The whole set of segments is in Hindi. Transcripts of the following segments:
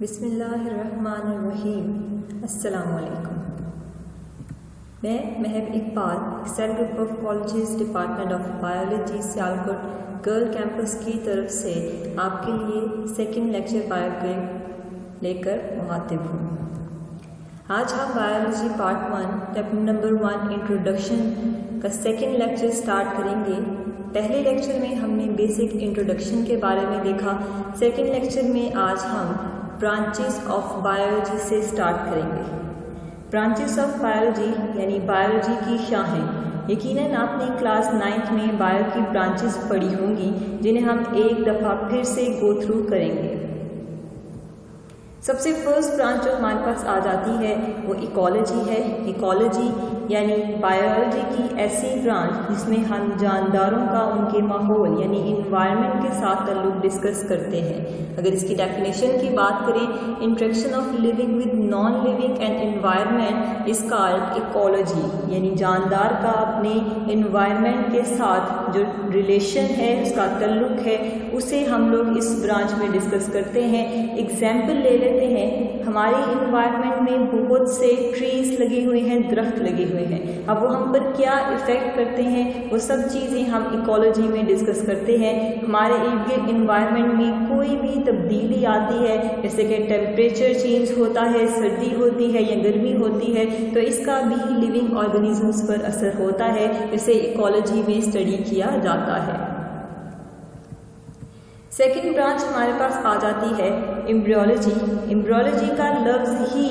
बिस्मिल्लाहिर्रहमानिर्रहीम। अस्सलामुअलैकुम। मैं महब इकबाल सेल group of colleges department of biology Sialkot girl campus की तरफ से आपके लिए सेकंड लेक्चर बायो के लेकर मुखातिब हूँ। आज हम biology part 1 chapter number 1 introduction का सेकंड लेक्चर स्टार्ट करेंगे। पहले लेक्चर में हमने बेसिक इंट्रोडक्शन के बारे में देखा। सेकंड लेक्चर में आज हम ब्रांचेस ऑफ बायोलॉजी से स्टार्ट करेंगे। ब्रांचेस ऑफ बायोलॉजी यानी बायोलॉजी की शाखें। यकीनन आपने क्लास 9th में बायो की ब्रांचेस पढ़ी होंगी, जिन्हें हम एक दफ़ा फिर से गो थ्रू करेंगे। सबसे फर्स्ट ब्रांच जो हमारे पास आ जाती है वो इकोलॉजी है। इकोलॉजी यानी बायोलॉजी की ऐसी ब्रांच जिसमें हम जानदारों का उनके माहौल यानी इन्वायरमेंट के साथ ताल्लुक डिस्कस करते हैं। अगर इसकी डेफिनेशन की बात करें, interaction of living with non living and environment is called ecology, यानी जानदार का अपने इन्वायरमेंट के साथ जो रिलेशन है, उसका ताल्लुक है, उसे हम लोग इस ब्रांच में डिस्कस करते हैं। एग्जाम्पल ले लेते हैं। हमारे इन्वायरमेंट में बहुत से ट्रीज लगे हुए हैं, दरख्त लगे हुए हैं। अब वो हम पर क्या इफ़ेक्ट करते हैं, वो सब चीज़ें हम इकोलॉजी में डिस्कस करते हैं। हमारे इर्द गिर्द इन्वायरमेंट में कोई भी तब्दीली आती है, जैसे कि टेम्परेचर चेंज होता है, सर्दी होती है या गर्मी होती है, तो इसका भी लिविंग ऑर्गेनिजम्स पर असर होता है। इसे इकोलॉजी में स्टडी किया जाता है। सेकेंड ब्रांच हमारे पास आ जाती है एम्ब्रियोलॉजी। एम्ब्रियोलॉजी का लफ्ज़ ही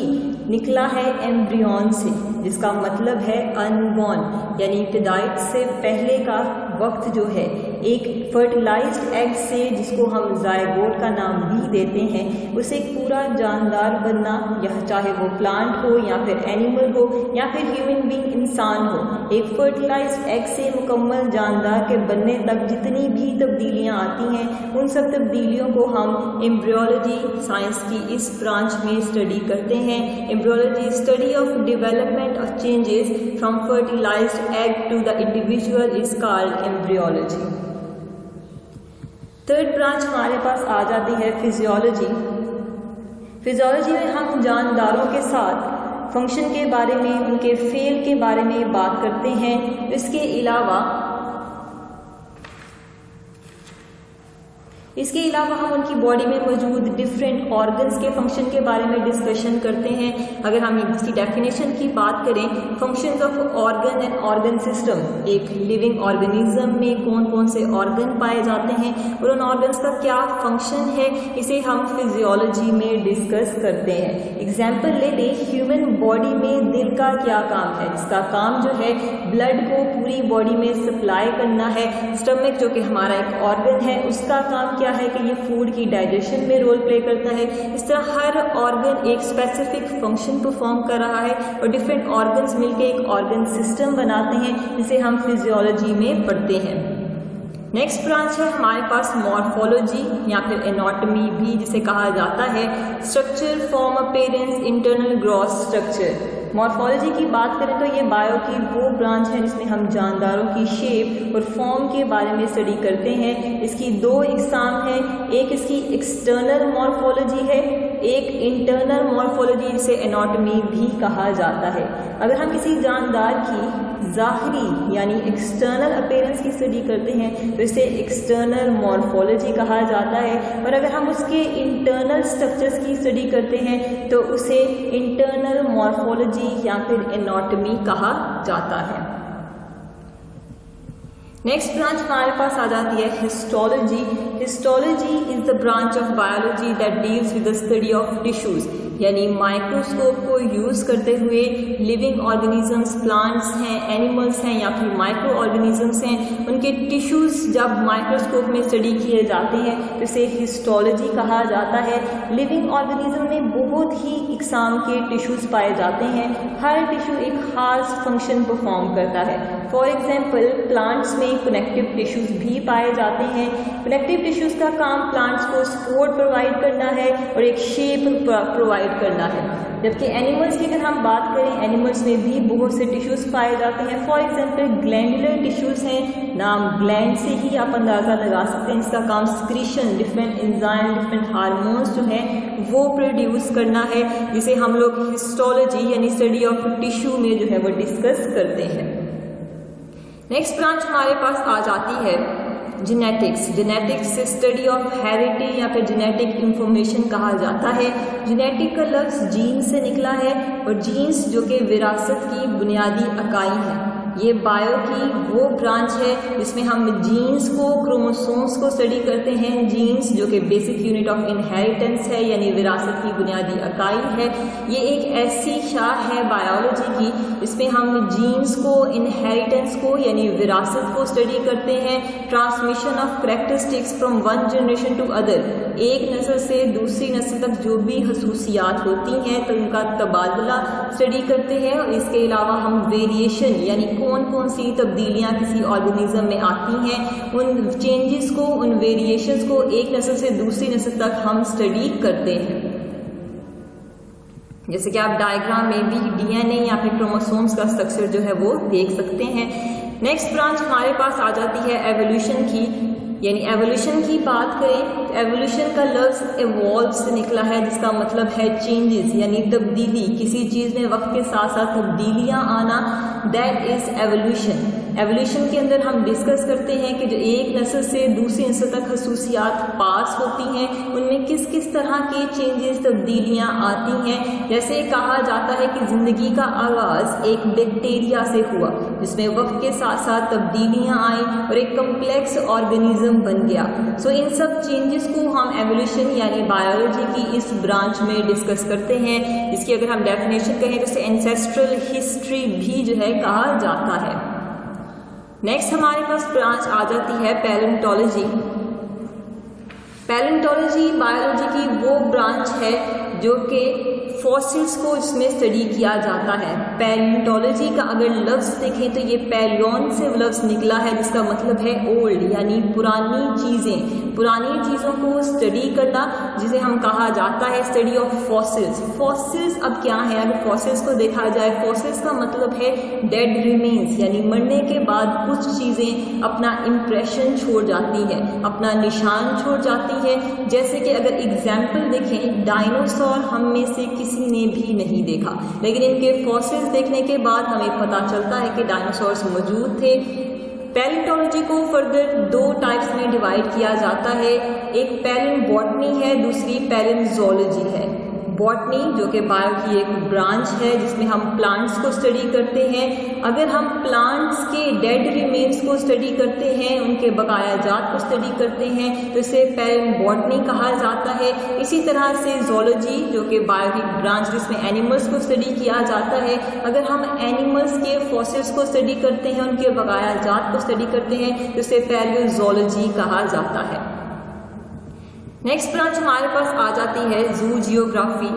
निकला है एम्ब्रियन से, जिसका मतलब है अनबॉर्न, यानी इब्तिदाई से पहले का वक्त जो है एक फर्टिलाइज्ड एग से, जिसको हम जायगोट का नाम भी देते हैं, उसे पूरा जानदार बनना, या चाहे वो प्लांट हो या फिर एनिमल हो या फिर ह्यूमन बीइंग इंसान हो, एक फर्टिलाइज्ड एग से मुकम्मल जानदार के बनने तक जितनी भी तब्दीलियां आती हैं, उन सब तब्दीलियों को हम एम्ब्रियोलॉजी साइंस की इस ब्रांच में स्टडी करते हैं। Embryology study of development of changes from fertilized egg to the individual is called embryology. Third branch हमारे पास आ जाती है फिजियोलॉजी। फिजियोलॉजी में हम जानदारों के साथ फंक्शन के बारे में, उनके फेल के बारे में बात करते हैं। इसके अलावा हम उनकी बॉडी में मौजूद डिफरेंट ऑर्गन्स के फंक्शन के बारे में डिस्कशन करते हैं। अगर हम इसकी डेफिनेशन की बात करें, functions of organ and organ system, एक लिविंग ऑर्गेनिज्म में कौन कौन से ऑर्गन पाए जाते हैं और उन ऑर्गन्स का क्या फंक्शन है, इसे हम फिजियोलॉजी में डिस्कस करते हैं। एग्जाम्पल ले लें, ह्यूमन बॉडी में दिल का क्या काम है। इसका काम जो है ब्लड को पूरी बॉडी में सप्लाई करना है। स्टमक जो कि हमारा एक ऑर्गन है, उसका काम क्या है कि ये फूड की डाइजेशन में रोल प्ले करता है। इस तरह हर ऑर्गन एक स्पेसिफिक फंक्शन परफॉर्म कर रहा है और डिफरेंट ऑर्गन्स मिलकर एक ऑर्गन सिस्टम बनाते हैं, जिसे हम फिजियोलॉजी में पढ़ते हैं। नेक्स्ट ब्रांच है हमारे पास मॉर्फोलॉजी या फिर एनाटॉमी भी जिसे कहा जाता है। Structure, form, appearance, internal gross structure. Morphology की बात करें तो ये बायो की वो ब्रांच है जिसमें हम जानदारों की शेप और फॉर्म के बारे में स्टडी करते हैं। इसकी दो इकसाम हैं, एक इसकी एक्सटर्नल मॉर्फोलॉजी है, एक इंटरनल मॉर्फोलॉजी, जिसे एनाटॉमी भी कहा जाता है। अगर हम किसी जानदार की ज़ाहिरी यानी एक्सटर्नल अपीयरेंस की स्टडी करते हैं तो इसे एक्सटर्नल मॉर्फोलॉजी कहा जाता है, और अगर हम उसके इंटरनल स्ट्रक्चर्स की स्टडी करते हैं तो उसे इंटरनल मॉर्फोलॉजी या फिर एनाटॉमी कहा जाता है। नेक्स्ट ब्रांच हमारे पास आ जाती है histology. Histology is the branch of biology that deals with the study of tissues, यानी माइक्रोस्कोप को यूज़ करते हुए लिविंग ऑर्गेनिजम्स, प्लांट्स हैं, एनिमल्स हैं या फिर माइक्रो ऑर्गेनिजम्स हैं, उनके टिश्यूज़ जब माइक्रोस्कोप में स्टडी किए जाते हैं तो इसे हिस्टोलॉजी कहा जाता है। लिविंग ऑर्गेनिज्म में बहुत ही इकसाम के टिश्यूज़ पाए जाते हैं। हर टिश्यू एक खास फंक्शन परफॉर्म करता है। फॉर एग्जाम्पल, प्लांट्स में कनेक्टिव टिश्यूज़ भी पाए जाते हैं। कनेक्टिव टिश्यूज़ का काम प्लांट्स को सपोर्ट प्रोवाइड करना है और एक शेप प्रोवाइड डिवाइड करना है। जबकि एनिमल्स की अगर हम बात करें, एनिमल्स में भी बहुत से टिश्यूज़ पाए जाते हैं। फॉर एग्जांपल ग्लैंडुलर टिश्यूज़ हैं, नाम ग्लैंड से ही आप अंदाज़ा लगा सकते हैं। इसका काम secretion, different enzyme, different hormones जो हैं वो प्रोड्यूस करना है, जिसे हम लोग हिस्टोलॉजी यानी स्टडी ऑफ टिश्यू में जो है वो डिस्कस करते हैं। नेक्स्ट ब्रांच हमारे पास आ जाती है जेनेटिक्स। जेनेटिक्स से स्टडी ऑफ हेरिडिटी या फिर जेनेटिक इंफॉर्मेशन कहा जाता है। जेनेटिक का लफ्ज़ जीन से निकला है और जीन्स जो कि विरासत की बुनियादी इकाई है। ये बायो की वो ब्रांच है जिसमें हम जीन्स को, क्रोमोसोम्स को स्टडी करते हैं। जीन्स जो कि बेसिक यूनिट ऑफ इनहेरिटेंस है यानी विरासत की बुनियादी इकाई है। ये एक ऐसी शाख है बायोलॉजी की जिसमें हम जीन्स को, इनहेरिटेंस को यानी विरासत को स्टडी करते हैं। Transmission of characteristics from one generation to other, एक नस्ल से दूसरी नस्ल तक जो भी खसूसियात होती हैं तो उनका तबादला स्टडी करते हैं। और इसके अलावा हम वेरिएशन यानी कौन कौन सी तब्दीलियां किसी ऑर्गेनिज्म में आती हैं, उन चेंजेस को, उन वेरिएशंस को एक नस्ल से दूसरी नस्ल तक हम स्टडी करते हैं। जैसे कि आप डायग्राम में भी डीएनए या फिर क्रोमोसोम्स का स्ट्रक्चर जो है वो देख सकते हैं। नेक्स्ट ब्रांच हमारे पास आ जाती है एवोल्यूशन की, यानी एवोल्यूशन की बात करें, एवोल्यूशन का लफ्ज़ एवॉल्व से निकला है जिसका मतलब है चेंजेस यानी तब्दीली, किसी चीज़ में वक्त के साथ साथ तब्दीलियां आना, दैट इज़ एवोल्यूशन। एवोल्यूशन के अंदर हम डिस्कस करते हैं कि जो एक नस्ल से दूसरी नस्ल तक खसूसियात पास होती हैं उनमें किस किस तरह के चेंजेस, तब्दीलियां आती हैं। जैसे कहा जाता है कि ज़िंदगी का आगाज़ एक बैक्टीरिया से हुआ जिसमें वक्त के साथ साथ तब्दीलियां आई और एक कम्प्लेक्स ऑर्गेनिज्म बन गया। सो इन सब चेंजेस को हम एवोल्यूशन यानी बायोलॉजी की इस ब्रांच में डिस्कस करते हैं। इसकी अगर हम डेफिनेशन कहें तो एंसेस्ट्रल हिस्ट्री भी जो है कहा जाता है। नेक्स्ट हमारे पास ब्रांच आ जाती है पैलेंटोलॉजी। पैलेंटोलॉजी बायोलॉजी की वो ब्रांच है जो कि फॉसिल्स को इसमें स्टडी किया जाता है। पैलेंटोलॉजी का अगर लफ्ज़ देखें तो ये पैलियन से लफ्ज़ निकला है जिसका मतलब है ओल्ड यानी पुरानी चीज़ें, पुरानी चीज़ों को स्टडी करना, जिसे हम कहा जाता है स्टडी ऑफ फॉसिल्स। फॉसिल्स अब क्या है, अगर फॉसिल्स को देखा जाए, फॉसिल्स का मतलब है डेड रिमेन्स यानी मरने के बाद कुछ चीज़ें अपना इम्प्रेशन छोड़ जाती है, अपना निशान छोड़ जाती है। जैसे कि अगर एग्जाम्पल देखें, डायनासोर हम में से किसी ने भी नहीं देखा, लेकिन इनके फॉसिल्स देखने के बाद हमें पता चलता है कि डायनासोर्स मौजूद थे। पैलेंटोलॉजी को फर्दर दो टाइप्स में डिवाइड किया जाता है, एक पैलेंबॉटनी है, दूसरी पैलेंजोलॉजी है। बॉटनी जो कि बायो की एक ब्रांच है जिसमें हम प्लांट्स को स्टडी करते हैं। अगर हम प्लांट्स के डेड रिमेन्स को स्टडी करते हैं, उनके बकाया जात को स्टडी करते हैं तो इसे पैलेंबॉटनी कहा जाता है। इसी तरह से ज़ूलॉजी जो कि बायो की ब्रांच जिसमें एनिमल्स को स्टडी किया जाता है, अगर हम एनिमल्स के फॉसिल्स को स्टडी करते हैं, उनके बकाया जात को स्टडी करते हैं तो इसे पैलियोज़ोलॉजी कहा जाता है। नेक्स्ट ब्रांच हमारे पास आ जाती है जू जियोग्राफी।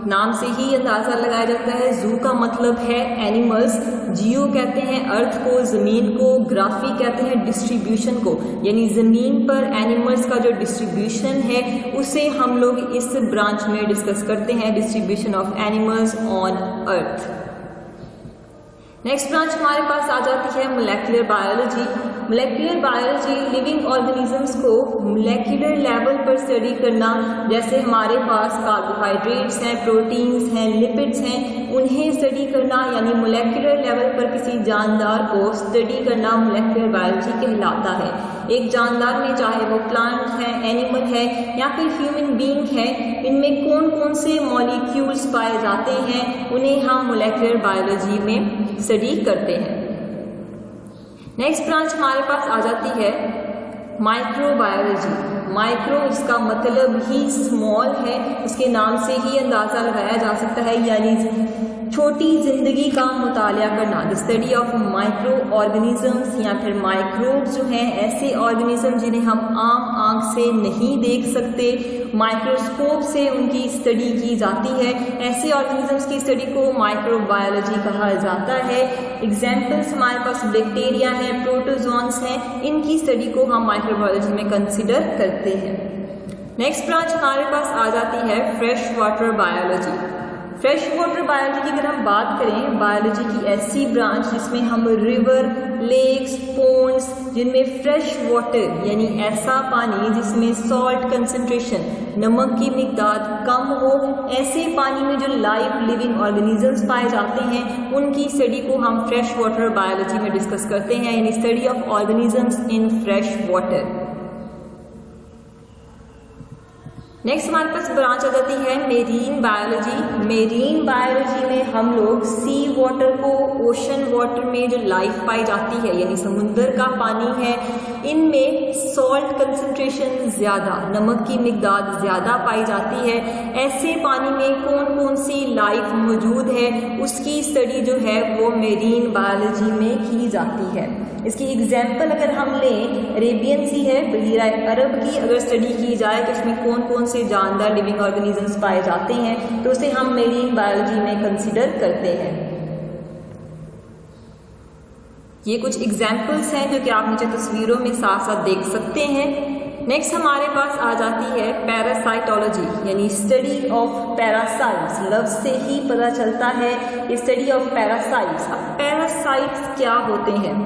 नाम से ही अंदाज़ा लगाया जाता है, जू का मतलब है एनिमल्स, जियो कहते हैं अर्थ को, ज़मीन को, ग्राफी कहते हैं डिस्ट्रीब्यूशन को, यानी ज़मीन पर एनिमल्स का जो डिस्ट्रीब्यूशन है उसे हम लोग इस ब्रांच में डिस्कस करते हैं, distribution of animals on earth. Next branch हमारे पास आ जाती है molecular biology. Molecular biology living organisms को मोलेकुलर लेवल पर स्टडी करना, जैसे हमारे पास कार्बोहाइड्रेट्स हैं, प्रोटीन्स हैं, लिपिड्स हैं, उन्हें स्टडी करना यानी मोलेकुलर लेवल पर किसी जानदार को स्टडी करना मोलेकुलर बायोलॉजी कहलाता है। एक जानदार में चाहे वो प्लांट है, एनिमल है या फिर ह्यूमन बीइंग है, इनमें कौन कौन से मॉलिक्यूल्स पाए जाते हैं उन्हें हम मोलेकुलर बायोलॉजी में स्टडी करते हैं। नेक्स्ट ब्रांच हमारे पास आ जाती है माइक्रोबायोलॉजी। माइक्रो इसका मतलब ही स्मॉल है, उसके नाम से ही अंदाज़ा लगाया जा सकता है, यानी छोटी जिंदगी का मुतालिया करना, the study of micro organisms या फिर माइक्रोब्स जो हैं ऐसे ऑर्गेनिज्म जिन्हें हम आम आंख से नहीं देख सकते, माइक्रोस्कोप से उनकी स्टडी की जाती है। ऐसे ऑर्गेनिजम्स की स्टडी को माइक्रोबायोलॉजी कहा जाता है। एग्जाम्पल्स हमारे पास बैक्टीरिया हैं, प्रोटोजोन्स हैं, इनकी स्टडी को हम माइक्रोबायोलॉजी में कंसिडर करते हैं। नेक्स्ट ब्रांच हमारे पास आ जाती है fresh water biology. Fresh water biology की अगर हम बात करें, बायोलॉजी की ऐसी ब्रांच जिसमें हम रिवर, लेक्स, पोन्ड्स जिनमें फ्रेश वाटर यानी ऐसा पानी जिसमें सॉल्ट कंसंट्रेशन, नमक की मिकदार कम हो, ऐसे पानी में जो लाइव लिविंग ऑर्गेनिजम्स पाए जाते हैं उनकी स्टडी को हम फ्रेश वाटर बायोलॉजी में डिस्कस करते हैं, यानी study of organisms in fresh water. Next हमारे पास ब्रांच आ जाती है मेरीन बायोलॉजी। मेरीन बायोलॉजी में हम लोग सी वाटर को, ओशन वाटर में जो लाइफ पाई जाती है यानी समुद्र का पानी है, इनमें सॉल्ट कंसंट्रेशन ज़्यादा, नमक की मिकदार ज़्यादा पाई जाती है। ऐसे पानी में कौन कौन सी लाइफ मौजूद है उसकी स्टडी जो है वो मेरीन बायोलॉजी में की जाती है। इसकी एग्जाम्पल अगर हम लें, अरेबियन सी है, बहीरा अरब की अगर स्टडी की जाए तो इसमें कौन कौन से जानदार लिविंग ऑर्गेनिजम्स पाए जाते हैं तो उसे हम मेरीन बायोलॉजी में कंसिडर करते हैं। ये कुछ एग्जाम्पल्स हैं जो कि आप नीचे तस्वीरों में साथ साथ देख सकते हैं। नेक्स्ट हमारे पास आ जाती है पैरासाइटोलॉजी, यानी स्टडी ऑफ पैरासाइट्स। लफ्ज से ही पता चलता है स्टडी ऑफ पैरासाइट्स। अब पैरासाइट्स क्या होते हैं?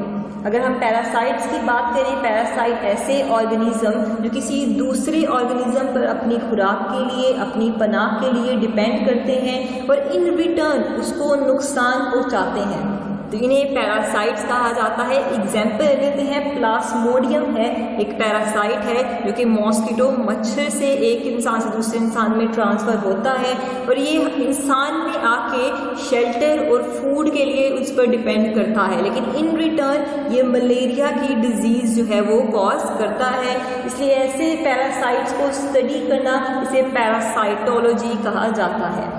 अगर हम पैरासाइट्स की बात करें, पैरासाइट ऐसे ऑर्गेनिज्म जो किसी दूसरे ऑर्गेनिज्म पर अपनी खुराक के लिए, अपनी पनाह के लिए डिपेंड करते हैं और इन रिटर्न उसको नुकसान पहुंचाते हैं, तो इन्हें पैरासाइट्स कहा जाता है। एग्जाम्पल लेते हैं, प्लाज्मोडियम है, एक पैरासाइट है जो कि मॉस्किटो, मच्छर से एक इंसान से दूसरे इंसान में ट्रांसफर होता है और ये इंसान में आके शेल्टर और फूड के लिए उस पर डिपेंड करता है, लेकिन इन रिटर्न ये मलेरिया की डिजीज जो है वो कॉज करता है। इसलिए ऐसे पैरासाइट्स को स्टडी करना, इसे पैरासाइटोलॉजी कहा जाता है।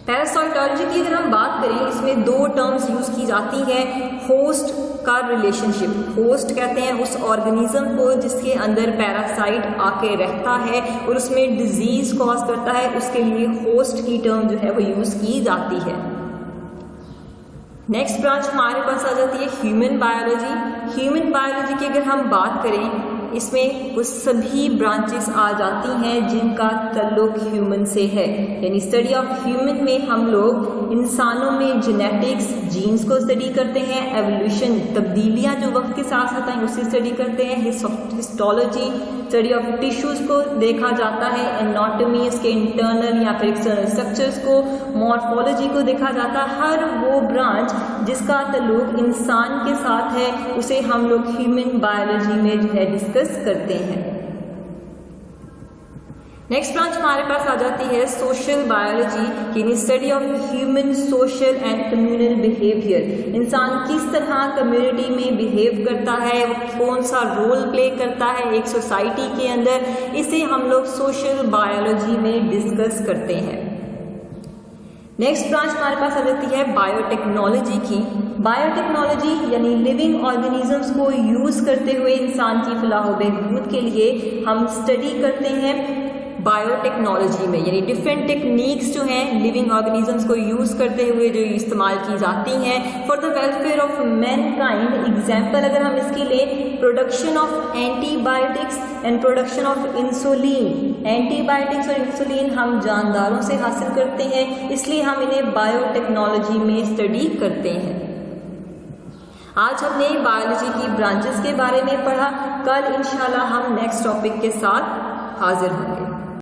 पैरासाइटोलॉजी की अगर हम बात करें, इसमें दो टर्म्स यूज की जाती है। होस्ट का रिलेशनशिप, होस्ट कहते हैं उस ऑर्गेनिज्म को जिसके अंदर पैरासाइट आके रहता है और उसमें डिजीज कॉज करता है, उसके लिए होस्ट की टर्म जो है वो यूज की जाती है। नेक्स्ट ब्रांच हमारे पास आ जाती है ह्यूमन बायोलॉजी। ह्यूमन बायोलॉजी की अगर हम बात करें, इसमें वो सभी ब्रांचेस आ जाती हैं जिनका ताल्लुक ह्यूमन से है, यानी स्टडी ऑफ ह्यूमन में हम लोग इंसानों में जेनेटिक्स, जीन्स को स्टडी करते हैं, एवोल्यूशन, तब्दीलियां जो वक्त के साथ साथ आई उससे स्टडी करते हैं, हिस्टोलॉजी, स्टडी ऑफ टिश्यूज को देखा जाता है, एनाटॉमी, इसके इंटरनल या फिर एक्सटर्नल स्ट्रक्चर्स को, मॉर्फोलॉजी को देखा जाता है। हर वो ब्रांच जिसका ताल्लुक इंसान के साथ है उसे हम लोग ह्यूमन बायोलॉजी में जो है डिस्कस करते हैं। नेक्स्ट ब्रांच हमारे पास आ जाती है सोशल बायोलॉजी, यानी study of human social and communal behaviour. इंसान किस तरह कम्युनिटी में बिहेव करता है, वो कौन सा रोल प्ले करता है एक सोसाइटी के अंदर, इसे हम लोग सोशल बायोलॉजी में डिस्कस करते हैं। नेक्स्ट ब्रांच हमारे पास आ जाती है बायोटेक्नोलॉजी की। बायोटेक्नोलॉजी यानी लिविंग ऑर्गेनिजम्स को यूज करते हुए इंसान की फलाह व बहबूद के लिए हम स्टडी करते हैं बायोटेक्नोलॉजी में, यानी डिफरेंट टेक्निक्स जो हैं लिविंग ऑर्गेनिजम्स को यूज करते हुए जो इस्तेमाल की जाती हैं for the welfare of Mankind. Example अगर हम इसकी लें, production of antibiotics and production of insulin. Antibiotics और इंसुलिन हम जानदारों से हासिल करते हैं, इसलिए हम इन्हें बायोटेक्नोलॉजी में स्टडी करते हैं। आज हमने बायोलॉजी की ब्रांचेस के बारे में पढ़ा। कल इंशाल्लाह हम नेक्स्ट टॉपिक के साथ हाजिर होंगे।